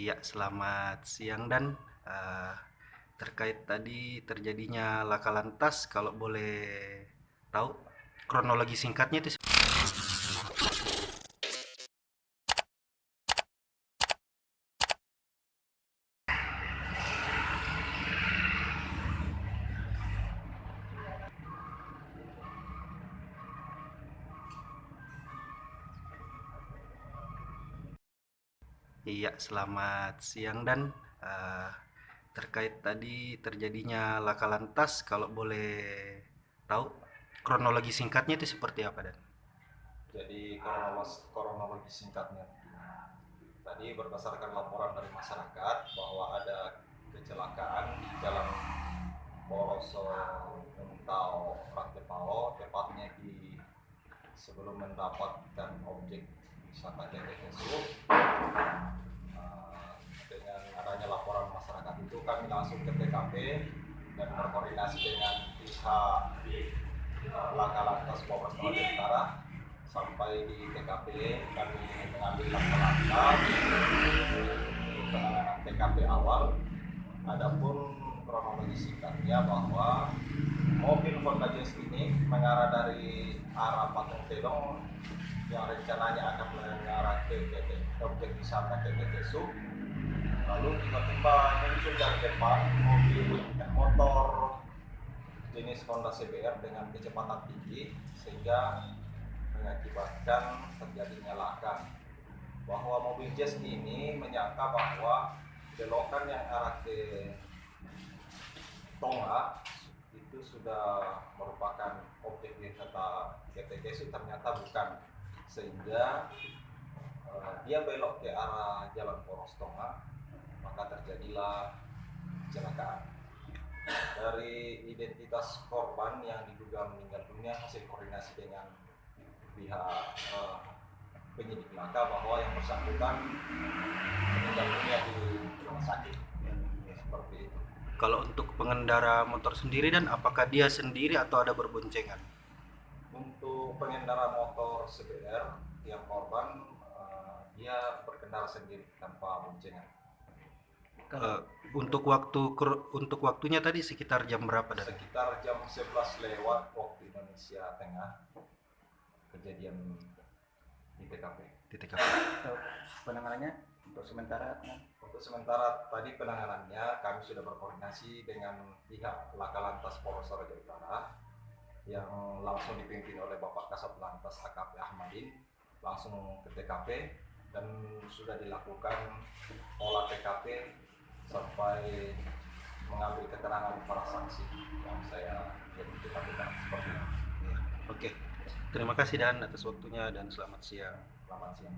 Iya, selamat siang Dan. Eh, Terkait tadi terjadinya laka lantas, kalau boleh tahu kronologi singkatnya itu. Iya, selamat siang Dan. Eh, Terkait tadi terjadinya laka lantas, kalau boleh tahu kronologi singkatnya itu seperti apa Dan? Jadi kronologi singkatnya tadi berdasarkan laporan dari masyarakat bahwa ada kecelakaan di Jalan Poloso Mentau Rantepao, tepatnya di sebelum mendapatkan objek wisata Candi Kesu. Dengan adanya laporan masyarakat itu kami langsung ke TKP dan berkoordinasi dengan pihak laka lantas Polres Tamalate Utara. Sampai di TKP kami mengambil langkah-langkah penanganan TKP awal. Adapun kronologi singkatnya bahwa mobil Honda Jazz ini mengarah dari arah Patung Tedong yang rencananya akan mengarah ke objek wisata Kesu. Lalu tiba-tiba muncul dari depan motor jenis Honda CBR dengan kecepatan tinggi sehingga mengakibatkan terjadinya laka. Bahwa mobil Jazz ini menyangka bahwa belokan yang arah ke Tonga itu sudah merupakan objek wisata GTKSU, ternyata bukan, sehingga dia belok ke arah Jalan Poros Tonga, maka terjadilah kecelakaan. Dari identitas korban yang diduga meninggal dunia hasil koordinasi dengan pihak penyidik laka bahwa yang bersangkutan meninggal dunia di rumah sakit. Seperti itu. Kalau untuk pengendara motor sendiri Dan, apakah dia sendiri atau ada berboncengan? Untuk pengendara motor CBR yang korban, dia berkendara sendiri tanpa boncengan. Eh, untuk waktunya tadi sekitar jam berapa Dan? Sekitar jam 11 lewat waktu Indonesia Tengah kejadian di TKP. Di TKP. Penanganannya untuk sementara Tadi penanganannya kami sudah berkoordinasi dengan pihak laka lantas Polres Toraja Utara yang langsung dipimpin oleh Bapak Kasat Lantas AKP Ahmadin, langsung ke TKP dan sudah dilakukan olah TKP sampai mengambil keterangan para saksi yang saya identifikasikan seperti ini. Oke, terima kasih Dan atas waktunya dan selamat siang. Selamat siang.